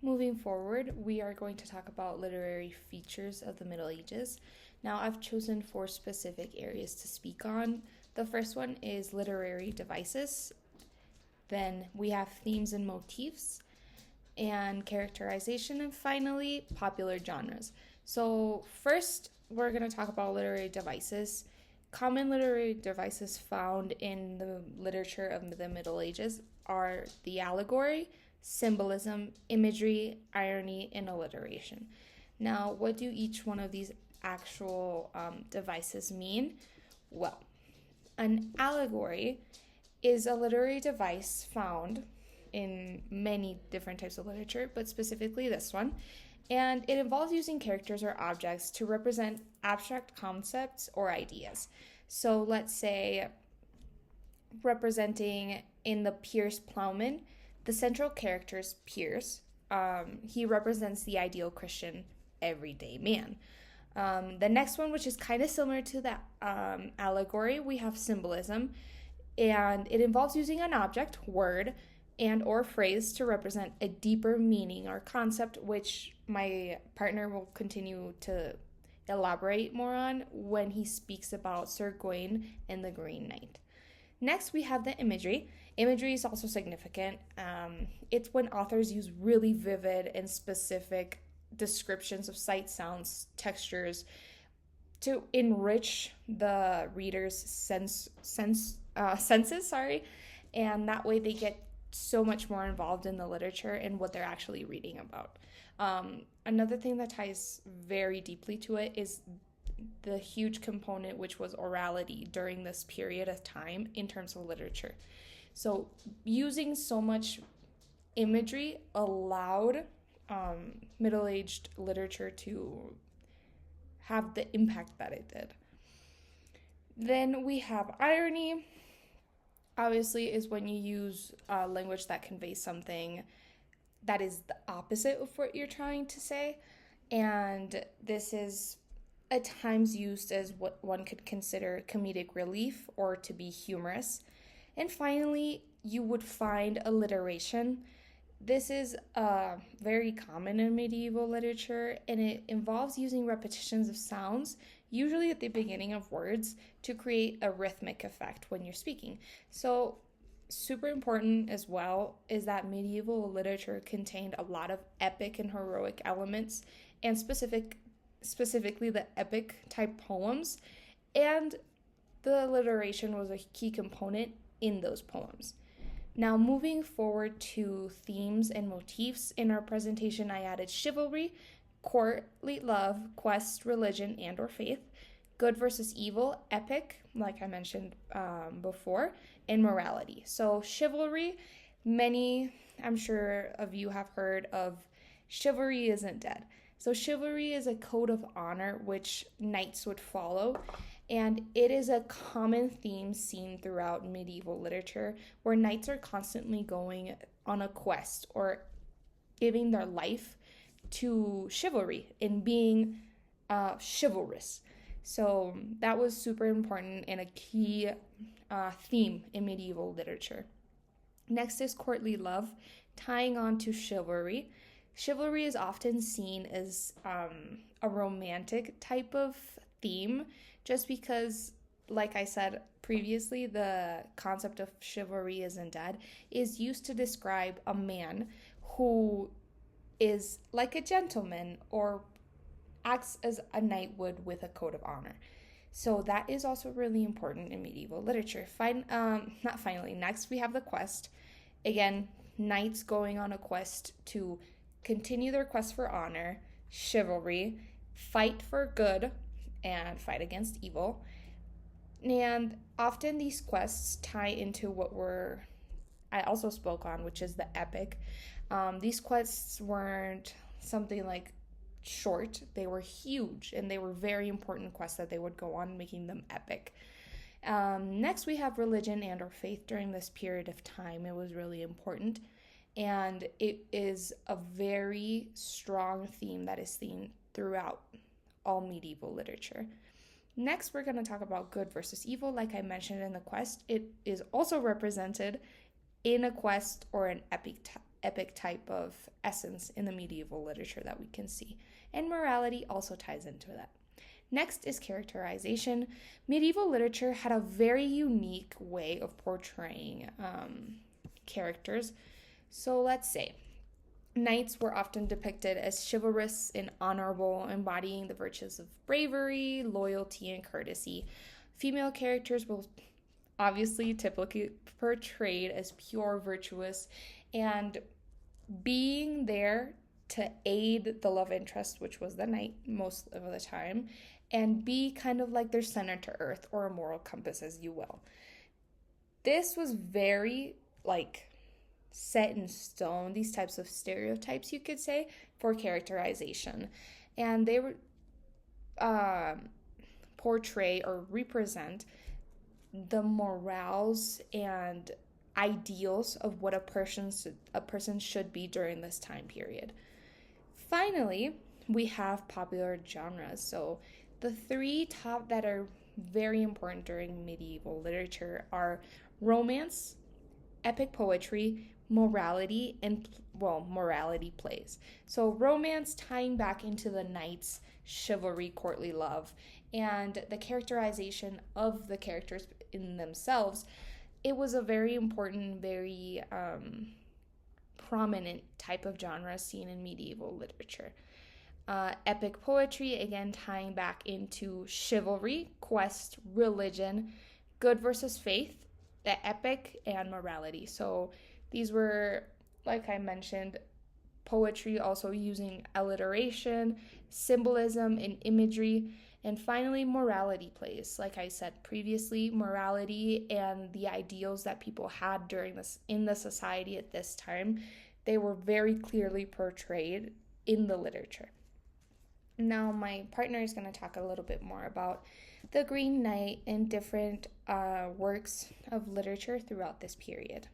Moving forward, we are going to talk about literary features of the Middle Ages. Now, I've chosen four specific areas to speak on. The first one is literary devices. Then we have themes and motifs, and characterization, and finally, popular genres. So, first, we're going to talk about literary devices. Common literary devices found in the literature of the Middle Ages are the allegory, symbolism, imagery, irony, and alliteration. Now, what do each one of these actual devices mean? Well, an allegory is a literary device found in many different types of literature, but specifically this one. And it involves using characters or objects to represent abstract concepts or ideas. So let's say representing in the Pierce Plowman, the central character is Pierce. He represents the ideal Christian everyday man. The next one, which is kind of similar to that allegory, we have symbolism, and it involves using an object, word, and or phrase to represent a deeper meaning or concept, which my partner will continue to elaborate more on when he speaks about Sir Gawain and the Green Knight. Next, we have the imagery. Imagery is also significant. It's when authors use really vivid and specific descriptions of sights, sounds, textures to enrich the reader's senses, and that way they get so much more involved in the literature and what they're actually reading about. Another thing that ties very deeply to it is the huge component, which was orality during this period of time in terms of literature. So using so much imagery allowed middle-aged literature to have the impact that it did. Then we have irony. Obviously, is when you use language that conveys something that is the opposite of what you're trying to say. And this is at times used as what one could consider comedic relief or to be humorous. And finally, you would find alliteration. This is very common in medieval literature, and it involves using repetitions of sounds, usually at the beginning of words, to create a rhythmic effect when you're speaking. So, super important as well is that medieval literature contained a lot of epic and heroic elements, and specifically the epic type poems, and the alliteration was a key component in those poems. Now, moving forward to themes and motifs, in our presentation I added chivalry, courtly love, quest, religion, and or faith, good versus evil, epic, like I mentioned before, and morality. So chivalry, I'm sure of you have heard of chivalry isn't dead. So chivalry is a code of honor which knights would follow, and it is a common theme seen throughout medieval literature where knights are constantly going on a quest or giving their life to chivalry and being chivalrous. So that was super important and a key theme in medieval literature. Next is courtly love, tying on to chivalry. Chivalry is often seen as a romantic type of theme, just because, like I said previously, the concept of chivalry isn't dead is used to describe a man who is like a gentleman or acts as a knight would with a code of honor. So that is also really important in medieval literature. Next we have the quest. Again, knights going on a quest to continue their quest for honor, chivalry, fight for good, and fight against evil. And often these quests tie into I also spoke on, which is the epic. These quests weren't something like short, they were huge, and they were very important quests that they would go on, making them epic. Next, we have religion and or faith. During this period of time, it was really important, and it is a very strong theme that is seen throughout all medieval literature. Next, we're going to talk about good versus evil. Like I mentioned in the quest, it is also represented in a quest or an epic type of essence in the medieval literature that we can see. And morality also ties into that. Next is characterization. Medieval literature had a very unique way of portraying characters. So let's say knights were often depicted as chivalrous and honorable, embodying the virtues of bravery, loyalty, and courtesy. Female characters were obviously typically portrayed as pure, virtuous, and being there to aid the love interest, which was the knight most of the time, and be kind of like their center to earth or a moral compass, as you will. This was very set in stone, these types of stereotypes, you could say, for characterization. And they were portray or represent the morals and ideals of what a person should be during this time period. Finally, we have popular genres. So the three top that are very important during medieval literature are romance, epic poetry, morality, and morality plays. So romance tying back into the knights, chivalry, courtly love, and the characterization of the characters in themselves. It was a very important, very prominent type of genre seen in medieval literature. Epic poetry, again tying back into chivalry, quest, religion, good versus faith, the epic, and morality. So these were, like I mentioned, poetry also using alliteration, symbolism, and imagery. And finally, morality plays. Like I said previously, morality and the ideals that people had during this in the society at this time, they were very clearly portrayed in the literature. Now, my partner is going to talk a little bit more about the Green Knight and different works of literature throughout this period.